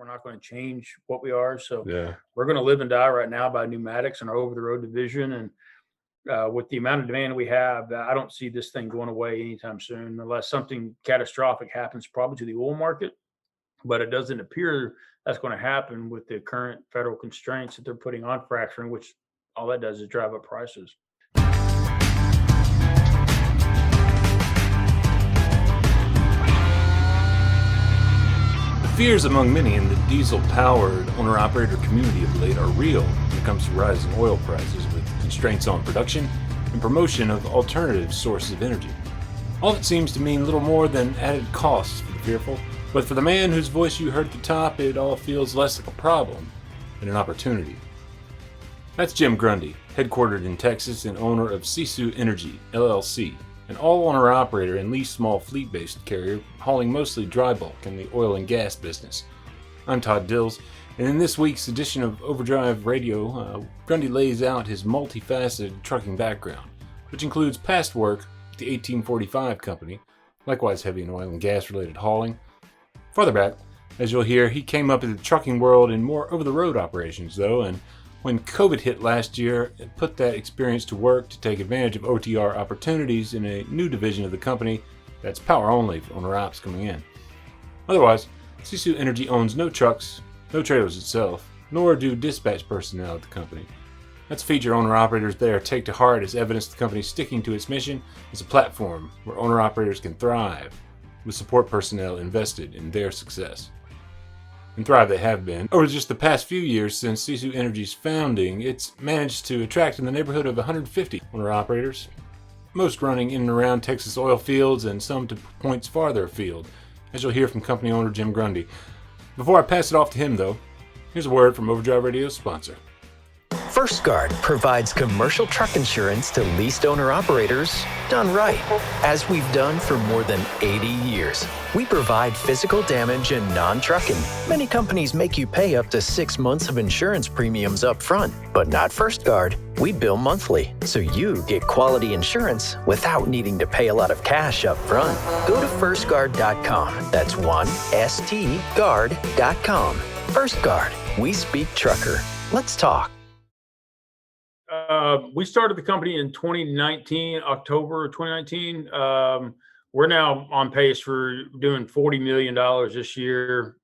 We're not going to change what we are. So Yeah. we're going to live and die right now by pneumatics and our over the road division. And with the amount of demand we have, I don't see this thing going away anytime soon, unless something catastrophic happens, probably to the oil market. But it doesn't appear that's going to happen with the current federal constraints that they're putting on fracturing, which all that does is drive up prices. Fears among many in the diesel-powered owner-operator community of late are real when it comes to rising oil prices, with constraints on production and promotion of alternative sources of energy. All that seems to mean little more than added costs for the fearful, but for the man whose voice you heard at the top, it all feels less like a problem than an opportunity. That's Jim Grundy, headquartered in Texas and owner of Sisu Energy LLC, an all-owner-operator and leased-small-fleet-based carrier hauling mostly dry bulk in the oil and gas business. I'm Todd Dills, and in this week's edition of Overdrive Radio, Grundy lays out his multifaceted trucking background, which includes past work with the 1845 Company, likewise heavy and oil and gas-related hauling. Farther back, as you'll hear, he came up in the trucking world in more over-the-road operations, though, and when COVID hit last year, it put that experience to work to take advantage of OTR opportunities in a new division of the company that's power only for owner-ops coming in. Otherwise, Sisu Energy owns no trucks, no trailers itself, nor do dispatch personnel at the company. That's a feature owner-operators there take to heart as evidence the company sticking to its mission as a platform where owner-operators can thrive, with support personnel invested in their success. And thrive they have been. Over just the past few years since Sisu Energy's founding, it's managed to attract in the neighborhood of 150 owner-operators, most running in and around Texas oil fields and some to points farther afield, as you'll hear from company owner Jim Grundy. Before I pass it off to him, though, here's a word from Overdrive Radio's sponsor. First Guard provides commercial truck insurance to leased owner-operators done right, as we've done for more than 80 years. We provide physical damage and non-trucking. Many companies make you pay up to 6 months of insurance premiums up front, but not First Guard. We bill monthly, so you get quality insurance without needing to pay a lot of cash up front. Go to firstguard.com. That's 1stguard.com. First Guard. We speak trucker. Let's talk. We started the company in 2019, October 2019. We're now on pace for doing $40 million this year.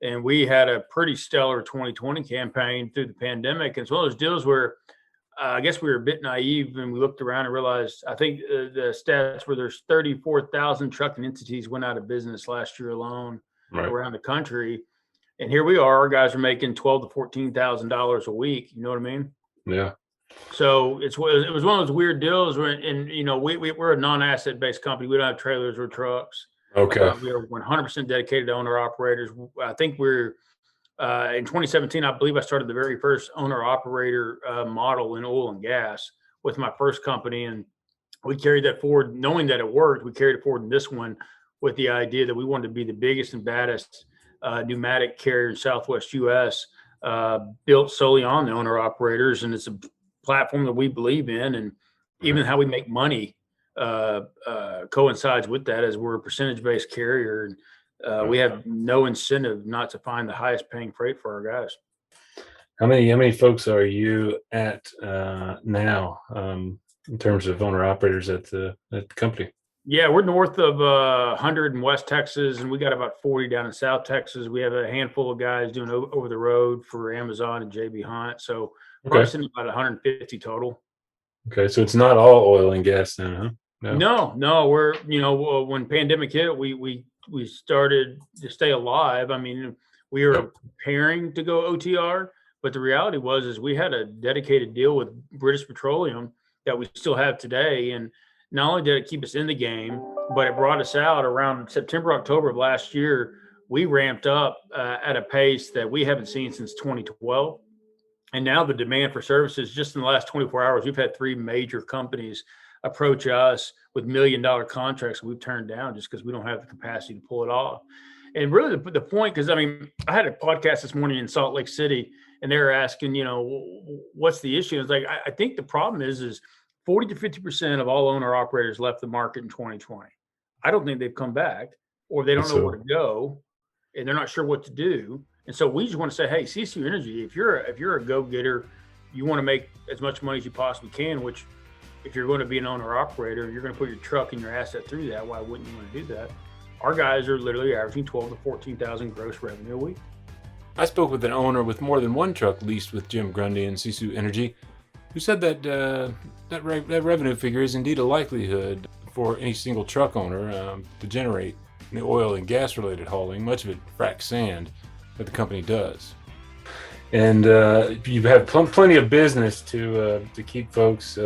And we had a pretty stellar 2020 campaign through the pandemic. And it's one of those deals where I guess we were a bit naive and we looked around and realized, I think the stats where there's 34,000 trucking entities went out of business last year alone around the country. And here we are, our guys are making $12,000 to $14,000 a week. You know what I mean? Yeah. So it was one of those weird deals where, and you know, we're a non-asset based company. We don't have trailers or trucks. Okay. We are 100% dedicated to owner operators. I think we're in 2017. I believe I started the very first owner operator model in oil and gas with my first company, and we carried that forward, knowing that it worked. We carried it forward in this one with the idea that we wanted to be the biggest and baddest pneumatic carrier in Southwest U.S. Built solely on the owner operators, and it's a platform that we believe in, and even how we make money coincides with that, as we're a percentage-based carrier, and we have no incentive not to find the highest paying freight for our guys. How many folks are you at now in terms of owner operators at the company? Yeah, we're north of 100 in West Texas, and we got about 40 down in South Texas. We have a handful of guys doing over the road for Amazon and JB Hunt. So we're probably sitting about 150 total. Okay, so it's not all oil and gas then, huh? No. We're, when pandemic hit, we started to stay alive. I mean, we were preparing to go OTR, but the reality is we had a dedicated deal with British Petroleum that we still have today, and not only did it keep us in the game, but it brought us out around September, October of last year. We ramped up at a pace that we haven't seen since 2012. And now the demand for services, just in the last 24 hours, we've had 3 major companies approach us with $1 million contracts that we've turned down just because we don't have the capacity to pull it off. And really the point, because I mean, I had a podcast this morning in Salt Lake City, and they were asking, what's the issue? It's like, I think the problem is 40 to 50% of all owner operators left the market in 2020. I don't think they've come back, or they don't know where to go. and they're not sure what to do. And so we just want to say, hey, Sisu Energy, if you're a go-getter, you want to make as much money as you possibly can, which if you're going to be an owner operator, you're going to put your truck and your asset through that. Why wouldn't you want to do that? Our guys are literally averaging 12 to 14,000 gross revenue a week. I spoke with an owner with more than one truck leased with Jim Grundy and Sisu Energy, who said that that revenue figure is indeed a likelihood for any single truck owner to generate in the oil and gas related hauling, much of it frac sand, that the company does. And you have plenty of business to keep folks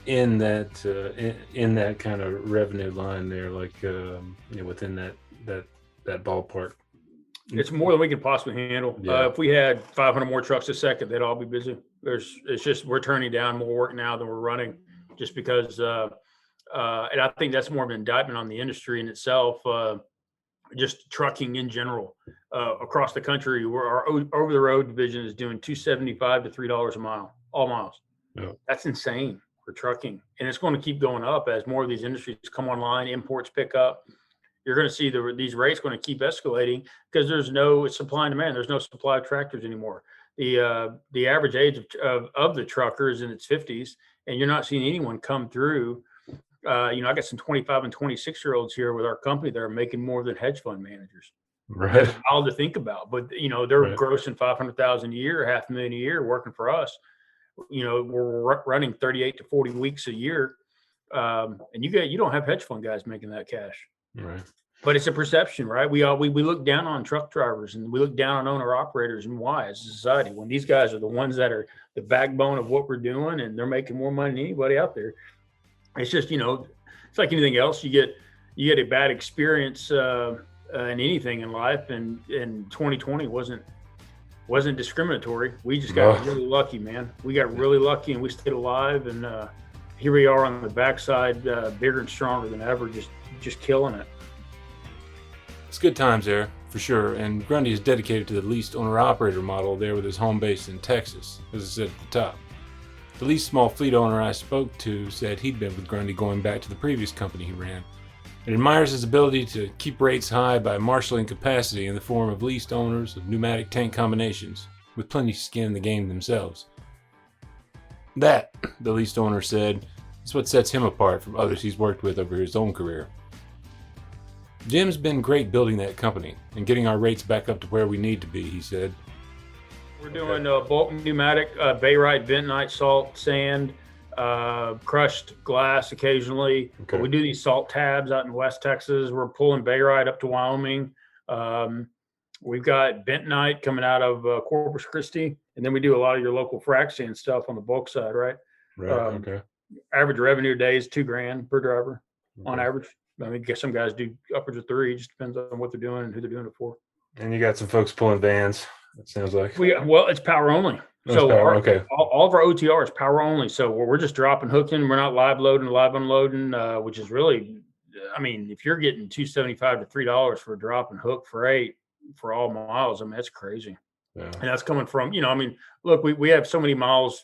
in that kind of revenue line there, like within that ballpark. It's more than we can possibly handle. Yeah. If we had 500 more trucks a second, they'd all be busy. It's just we're turning down more work now than we're running, just because. And I think that's more of an indictment on the industry in itself. Just trucking in general across the country, where our over the road division is doing $2.75 to $3 a mile, all miles. Yeah. That's insane for trucking, and it's going to keep going up as more of these industries come online, imports pick up. You're going to see these rates going to keep escalating because there's no supply and demand. There's no supply of tractors anymore. The average age of the trucker is in its 50s, and you're not seeing anyone come through. I got some 25 and 26-year-olds here with our company that are making more than hedge fund managers. Right. It's wild to think about, but they're grossing $500,000 a year, $500,000 a year, working for us. We're running 38 to 40 weeks a year, and you don't have hedge fund guys making that cash. Right. But it's a perception, right? We look down on truck drivers and we look down on owner operators, and why as a society, when these guys are the ones that are the backbone of what we're doing and they're making more money than anybody out there. It's just, it's like anything else. You get a bad experience in anything in life, and 2020 wasn't discriminatory. We just got really lucky, man. We got really lucky and we stayed alive, and here we are on the backside, bigger and stronger than ever, just killing it. It's good times there, for sure, and Grundy is dedicated to the leased owner-operator model there with his home base in Texas, as I said at the top. The leased-small-fleet owner I spoke to said he'd been with Grundy going back to the previous company he ran, and admires his ability to keep rates high by marshaling capacity in the form of leased owners of pneumatic tank combinations, with plenty of skin in the game themselves. That, the leased owner said, is what sets him apart from others he's worked with over his own career. Jim's been great building that company and getting our rates back up to where we need to be, he said. We're doing bulk pneumatic, barite, bentonite, salt, sand, crushed glass occasionally. Okay. We do these salt tabs out in West Texas. We're pulling barite up to Wyoming. We've got bentonite coming out of Corpus Christi, and then we do a lot of your local frac sand stuff on the bulk side, right? Right. Okay. Average revenue a day is $2,000 per driver on Okay. average. I mean, some guys do upwards of $3,000. It just depends on what they're doing and who they're doing it for. And you got some folks pulling vans, it sounds like. It's power only. So okay. all of our OTR is power only. So we're just dropping, hooking. We're not live loading, live unloading, which is really, I mean, if you're getting $2.75 to $3 for a drop and hook freight for all miles, I mean, that's crazy. Yeah. And that's coming from, look, we have so many miles,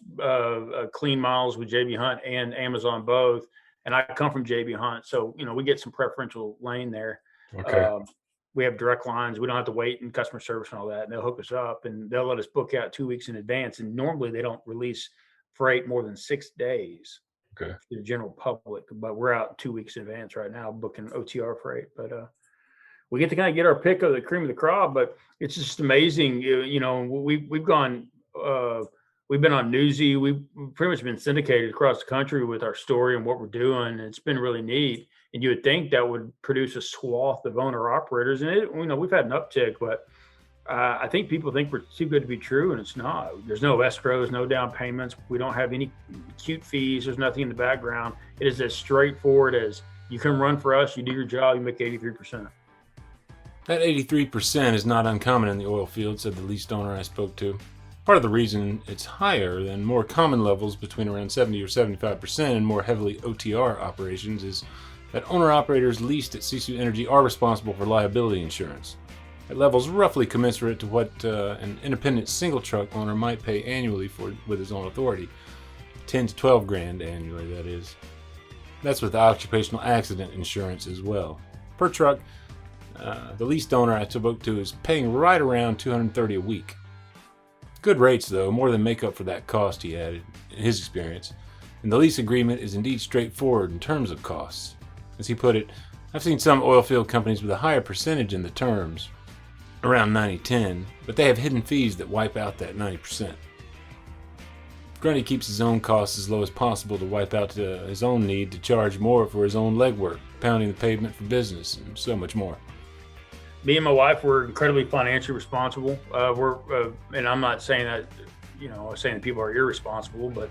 clean miles with JB Hunt and Amazon both. And I come from JB Hunt. So, we get some preferential lane there. Okay. We have direct lines. We don't have to wait in customer service and all that. And they'll hook us up and they'll let us book out 2 weeks in advance. And normally they don't release freight more than 6 days Okay. to the general public. But we're out 2 weeks in advance right now booking OTR freight. But we get to kind of get our pick of the cream of the crop. But it's just amazing. We've gone. We've been on Newsy. We've pretty much been syndicated across the country with our story and what we're doing. And it's been really neat. And you would think that would produce a swath of owner operators. And we've had an uptick, but I think people think we're too good to be true, and it's not. There's no escrows, no down payments. We don't have any cute fees. There's nothing in the background. It is as straightforward as you can run for us, you do your job, you make 83%. That 83% is not uncommon in the oil field, said the leased owner I spoke to. Part of the reason it's higher than more common levels between around 70 or 75% in more heavily OTR operations is that owner-operators leased at Sisu Energy are responsible for liability insurance at levels roughly commensurate to what an independent single-truck owner might pay annually with his own authority. $10 to $12,000 annually, that is. That's with occupational accident insurance as well. Per truck, The leased owner I spoke to is paying right around $230 a week. Good rates, though, more than make up for that cost, he added, in his experience. And the lease agreement is indeed straightforward in terms of costs. As he put it, I've seen some oil field companies with a higher percentage in the terms, around 90-10, but they have hidden fees that wipe out that 90%. Grundy keeps his own costs as low as possible to wipe out his own need to charge more for his own legwork, pounding the pavement for business, and so much more. Me and my wife were incredibly financially responsible. And I'm not saying that, saying that people are irresponsible, but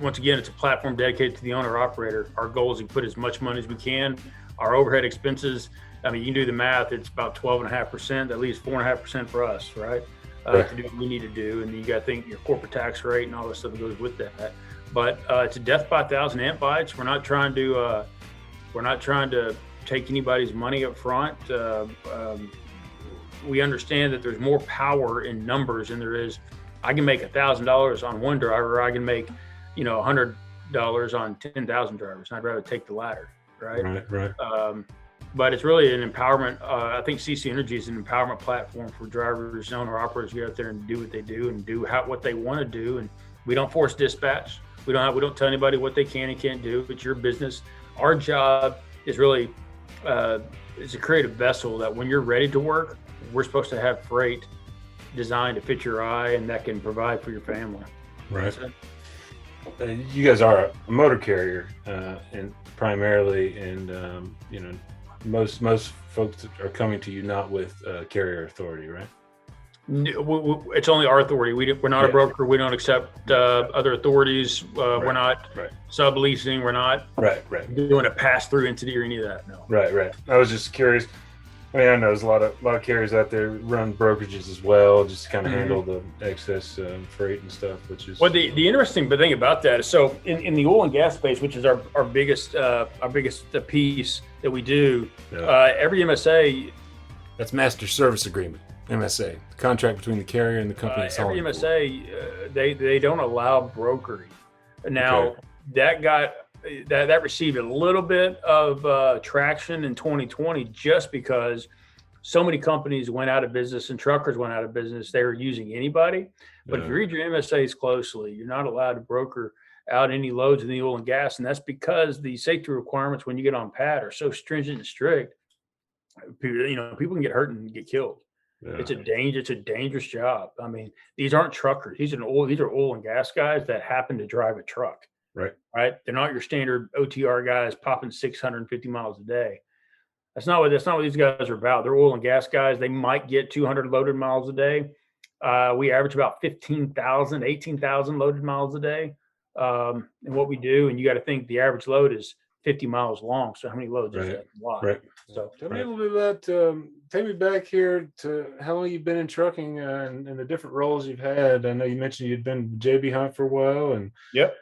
once again, it's a platform dedicated to the owner operator. Our goal is to put as much money as we can. Our overhead expenses, I mean, you can do the math. It's about 12.5%. That leaves 4.5% for us, right? To do what we need to do. And you got to think your corporate tax rate and all the stuff that goes with that. But it's a death by 1,000 ant bites. We're not trying to take anybody's money up front. We understand that there's more power in numbers than there is. I can make $1,000 on one driver. I can make, $100 on 10,000 drivers. I'd rather take the latter, right? Right. But it's really an empowerment. I think Sisu Energy is an empowerment platform for drivers and owner operators to get out there and do what they do and do what they want to do. And we don't force dispatch. We don't tell anybody what they can and can't do. It's your business. Our job is really is to create a vessel that when you're ready to work, we're supposed to have freight designed to fit your eye and that can provide for your family. Right. You guys are a motor carrier, and primarily, and most folks are coming to you not with carrier authority, right? It's only our authority. We're not a broker. We don't accept other authorities. We're not subleasing. We're not doing a pass-through entity or any of that. No. Right. I was just curious. I mean, I know there's a lot of carriers out there run brokerages as well, just to kind of handle the excess freight and stuff, which is. Well, the interesting thing about that is, so in the oil and gas space, which is our biggest piece that we do, every MSA. That's Master Service Agreement, MSA, the contract between the carrier and the company. Every MSA, they don't allow brokering. Now that received a little bit of traction in 2020 just because so many companies went out of business and truckers went out of business. They were using anybody. But if you read your MSAs closely, you're not allowed to broker out any loads in the oil and gas. And that's because the safety requirements when you get on pad are so stringent and strict. People can get hurt and get killed. Yeah. It's a dangerous job. I mean, these aren't truckers. These are oil and gas guys that happen to drive a truck. Right. They're not your standard OTR guys popping 650 miles a day. That's not what these guys are about. They're oil and gas guys. They might get 200 loaded miles a day. We average about 15,000, 18,000 loaded miles a day. And what we do, and you got to think the average load is 50 miles long. So how many loads is that? A lot. Right. So tell me a little bit about, take me back here to how long you've been in trucking and the different roles you've had. I know you mentioned you'd been JB Hunt for a while, and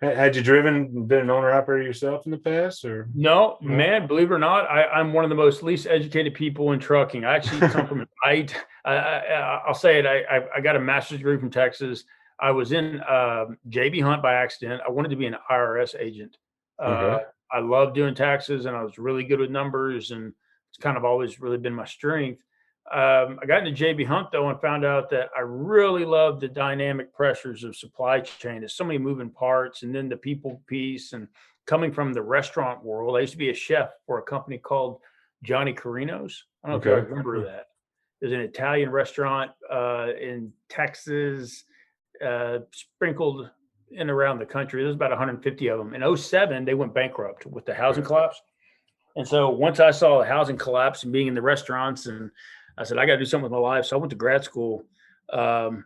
had you been an owner operator yourself in the past, or? No, man, believe it or not, I'm one of the most least educated people in trucking. I actually come from I'll say it. I got a master's degree from Texas. I was in JB Hunt by accident. I wanted to be an IRS agent. I love doing taxes, and I was really good with numbers, and it's kind of always really been my strength. I got into JB Hunt, though, and found out that I really love the dynamic pressures of supply chain. There's so many moving parts, and then the people piece. And coming from the restaurant world, I used to be a chef for a company called Johnny Carino's. I don't know if you remember that. There's an Italian restaurant in Texas, sprinkled in around the country. There's about 150 of them. In 2007, they went bankrupt with the housing collapse. And so once I saw the housing collapse and being in the restaurants, and I said, I got to do something with my life. So I went to grad school, came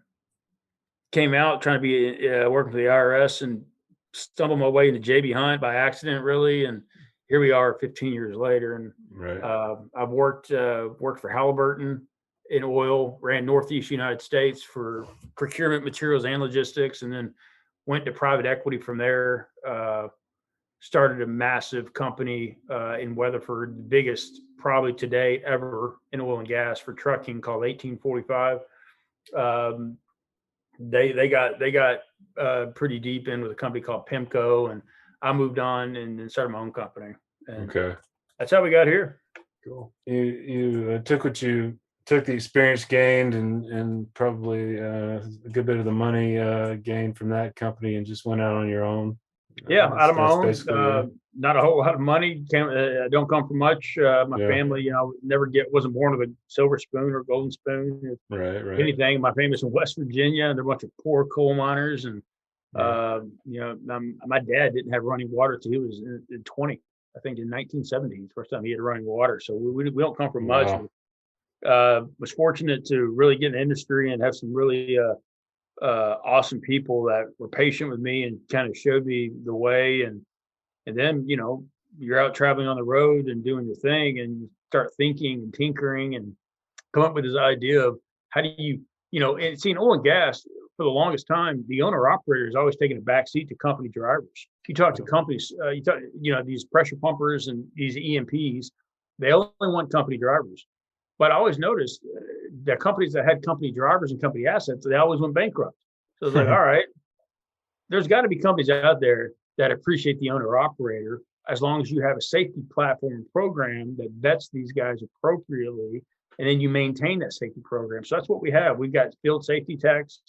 out trying to be working for the IRS, and stumbled my way into JB Hunt by accident, really. And here we are 15 years later. And I've worked for Halliburton in oil, ran Northeast United States for procurement, materials, and logistics, and then went to private equity from there. Started a massive company in Weatherford, the biggest probably to date ever in oil and gas for trucking, called 1845. They got pretty deep in with a company called PIMCO, and I moved on and then started my own company. And that's how we got here. Cool. You took the experience gained and probably a good bit of the money gained from that company and just went out on your own. Yeah, out of my That's own. basically Not a whole lot of money. Don't come from much. My family, wasn't born with a silver spoon or golden spoon. right. Anything. My family's in West Virginia, and they're a bunch of poor coal miners. And my dad didn't have running water till he was in 20. I think in 1970, first time he had running water. So we don't come from much. Was fortunate to really get in the industry and have some really awesome people that were patient with me and kind of showed me the way. And then, you're out traveling on the road and doing your thing, and you start thinking and tinkering and come up with this idea of how do you, and seeing oil and gas for the longest time, the owner operator is always taking a back seat to company drivers. If you talk to companies, these pressure pumpers and these E&Ps, they only want company drivers. But I always noticed that companies that had company drivers and company assets, they always went bankrupt. So it's like, all right, there's got to be companies out there that appreciate the owner operator, as long as you have a safety platform program that vets these guys appropriately, and then you maintain that safety program. So that's what we have. We've got field safety techs,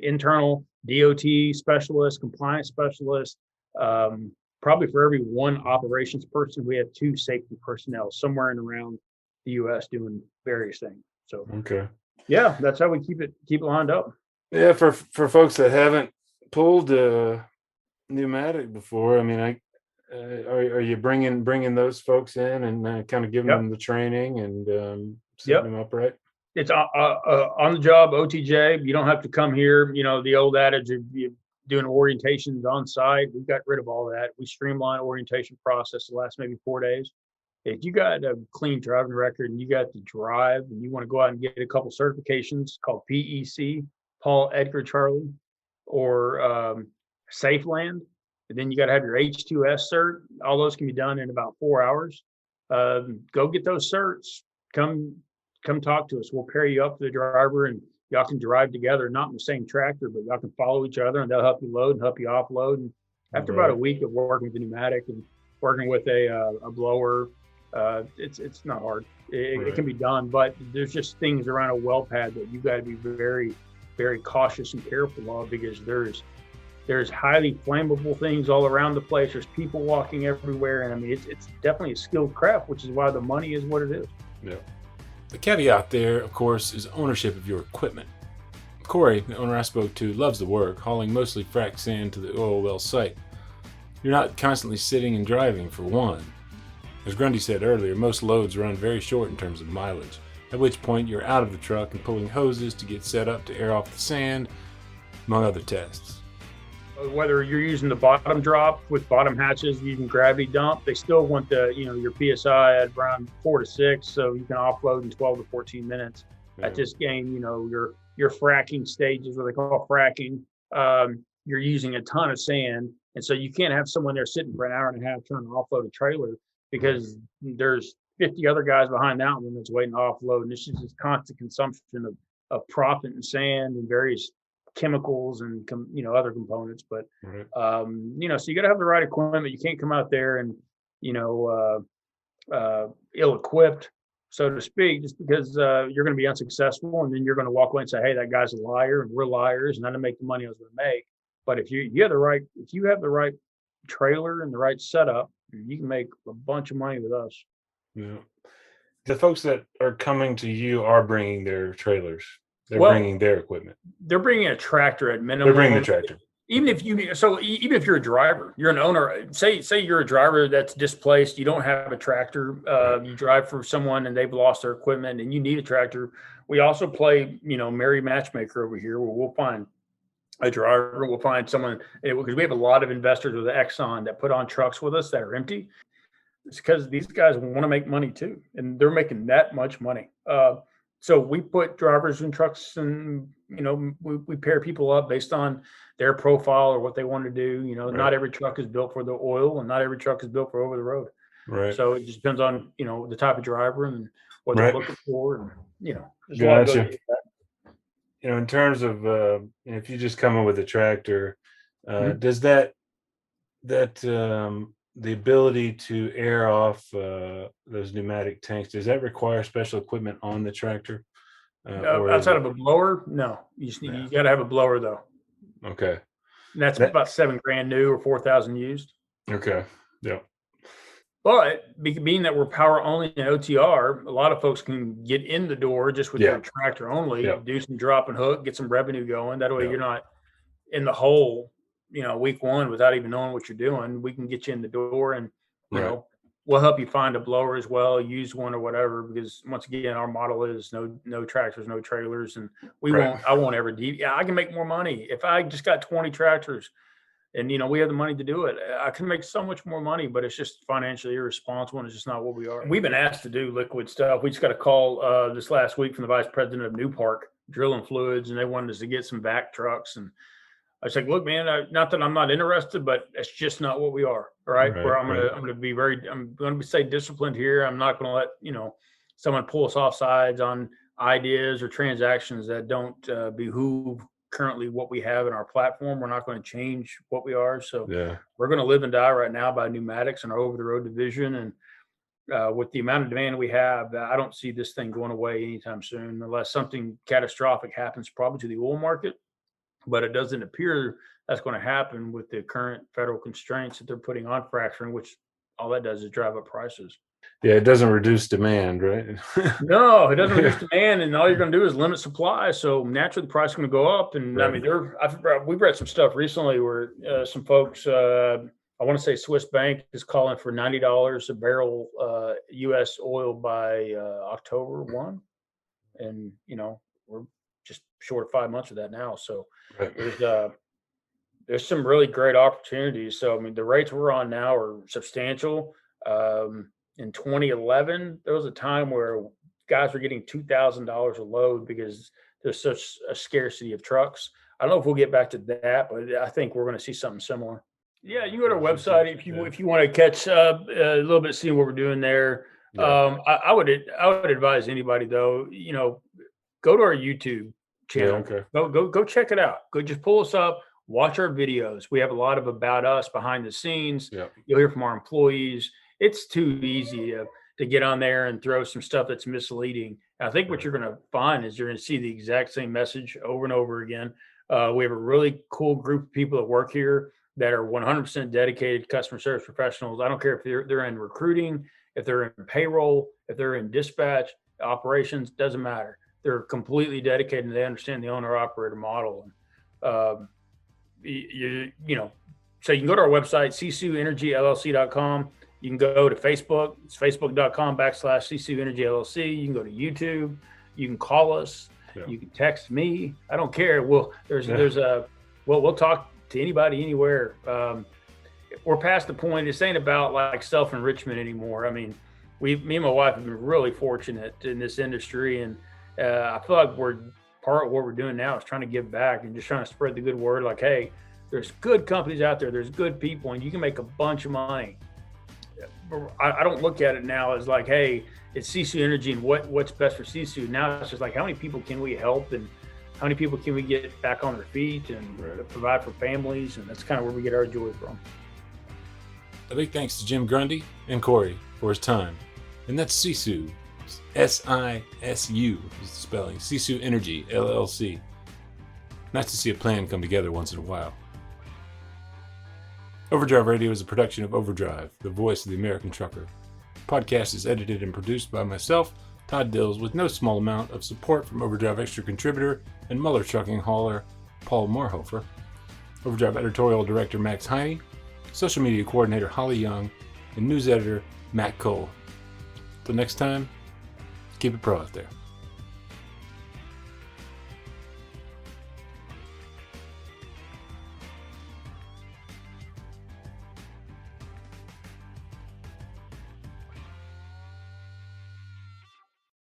internal DOT specialists, compliance specialists. Probably for every one operations person, we have 2 safety personnel somewhere in around the U.S. doing various things. So yeah, that's how we keep it lined up. Yeah, for folks that haven't pulled a pneumatic before, I mean, are you bringing those folks in and kind of giving them the training and setting them up right? It's on the job OTJ. You don't have to come here. The old adage of you doing orientations on site. We've got rid of all that. We streamline orientation process the last maybe 4 days. If you got a clean driving record and you got to drive and you want to go out and get a couple certifications called PEC, Paul, Edgar, Charlie, or Safeland, and then you got to have your H2S cert. All those can be done in about 4 hours. Go get those certs. Come talk to us. We'll pair you up to the driver, and y'all can drive together, not in the same tractor, but y'all can follow each other, and they'll help you load and help you offload. And after about a week of working with the pneumatic and working with a blower, it's not hard. It can be done, but there's just things around a well pad that you got to be very, very cautious and careful of, because there's highly flammable things all around the place. There's people walking everywhere, and I mean it's definitely a skilled craft, which is why the money is what it is. Yeah. The caveat there, of course, is ownership of your equipment. Corey, the owner I spoke to, loves the work, hauling mostly frac sand to the oil well site. You're not constantly sitting and driving, for one. As Grundy said earlier, most loads run very short in terms of mileage, at which point you're out of the truck and pulling hoses to get set up to air off the sand, among other tests. Whether you're using the bottom drop with bottom hatches, using gravity dump, they still want your PSI at around 4 to 6, so you can offload in 12 to 14 minutes. Yeah. At this game, your fracking stages, what they call fracking, you're using a ton of sand, and so you can't have someone there sitting for an hour and a half trying to offload a trailer, because there's 50 other guys behind that one that's waiting to offload, and it's just this constant consumption of proppant and sand and various chemicals and other components. But so you got to have the right equipment. You can't come out there and ill-equipped, so to speak, just because you're going to be unsuccessful, and then you're going to walk away and say, hey, that guy's a liar and we're liars and I didn't make the money I was going to make. But if you have the right trailer and the right setup, you can make a bunch of money with us. Yeah. The folks that are coming to you are bringing their trailers. They're bringing their equipment. They're bringing a tractor at minimum. They're bringing the tractor. Even if you're a driver, you're an owner. Say you're a driver that's displaced. You don't have a tractor. You drive for someone and they've lost their equipment, and you need a tractor. We also play, merry matchmaker over here, where we'll find a driver. We'll find someone, because we have a lot of investors with Exxon that put on trucks with us that are empty. It's because these guys want to make money too, and they're making that much money. So we put drivers in trucks, and we pair people up based on their profile or what they want to do. Not every truck is built for the oil, and not every truck is built for over the road. Right. So it just depends on the type of driver and what they're looking for, and Gotcha. In terms of if you just come in with a tractor, does that the ability to air off those pneumatic tanks, does that require special equipment on the tractor? Or is Outside it- of a blower, no. You got to have a blower though. Okay. And that's That- about $7,000 new or 4,000 used. Okay. Yeah. But being that we're power only in OTR, a lot of folks can get in the door just with Yeah. their tractor only, Yeah. do some drop and hook, get some revenue going. That way Yeah. you're not in the hole, week one without even knowing what you're doing. We can get you in the door and, Right. we'll help you find a blower as well, use one or whatever, because once again, our model is no tractors, no trailers. And Right. I won't ever I can make more money. If I just got 20 tractors and, we have the money to do it, I can make so much more money, but it's just financially irresponsible. And it's just not what we are. We've been asked to do liquid stuff. We just got a call this last week from the vice president of New Park Drilling Fluids, and they wanted us to get some vac trucks. And I was like, look, man, not that I'm not interested, but it's just not what we are. All right. Right, Where I'm right. going to stay disciplined here. I'm not going to let, someone pull us off sides on ideas or transactions that don't behoove currently what we have in our platform. We're not going to change what we are. So Yeah. we're going to live and die right now by pneumatics and our over the road division. And with the amount of demand we have, I don't see this thing going away anytime soon, unless something catastrophic happens probably to the oil market. But it doesn't appear that's going to happen with the current federal constraints that they're putting on fracturing, which all that does is drive up prices. Yeah. It doesn't reduce demand, right? No, it doesn't reduce demand, and all you're going to do is limit supply. So naturally, the price is going to go up. And I Right. mean, we've read some stuff recently where some folks, I want to say Swiss Bank is calling for $90 a barrel U.S. oil by October 1, and we're just short of 5 months of that now. So Right. there's some really great opportunities. So I mean, the rates we're on now are substantial. In 2011, there was a time where guys were getting $2,000 a load because there's such a scarcity of trucks. I don't know if we'll get back to that, but I think we're going to see something similar. Yeah, you can go to our website if you want to catch a little bit, see what we're doing there. Yeah. I would advise anybody though, go to our YouTube channel. Yeah, okay. Go check it out. Go just pull us up, watch our videos. We have a lot of about us behind the scenes. Yeah. You'll hear from our employees. It's too easy to get on there and throw some stuff that's misleading. I think what you're going to find is you're going to see the exact same message over and over again. We have a really cool group of people that work here that are 100% dedicated customer service professionals. I don't care if they're in recruiting, if they're in payroll, if they're in dispatch, operations, doesn't matter. They're completely dedicated and they understand the owner operator model. So you can go to our website, Sisu Energy LLC.com. You can go to Facebook. It's facebook.com/Sisu Energy LLC. You can go to YouTube. You can call us. Yeah. You can text me. I don't care. We'll talk to anybody, anywhere. We're past the point. This ain't about like self-enrichment anymore. I mean, me and my wife have been really fortunate in this industry, and I feel like part of what we're doing now is trying to give back and just trying to spread the good word. Like, hey, there's good companies out there. There's good people, and you can make a bunch of money. I don't look at it now as like, hey, it's Sisu Energy and what's best for Sisu. Now it's just like, how many people can we help and how many people can we get back on their feet and provide for families? And that's kind of where we get our joy from. A big thanks to Jim Grundy and Corey for his time. And that's Sisu, S-I-S-U is the spelling, Sisu Energy LLC. Nice to see a plan come together once in a while. Overdrive Radio is a production of Overdrive, the voice of the American trucker. The podcast is edited and produced by myself, Todd Dills, with no small amount of support from Overdrive Extra contributor and Muller trucking hauler Paul Moorhofer, Overdrive editorial director Max Heine, social media coordinator Holly Young, and news editor Matt Cole. Till next time, keep it pro out there.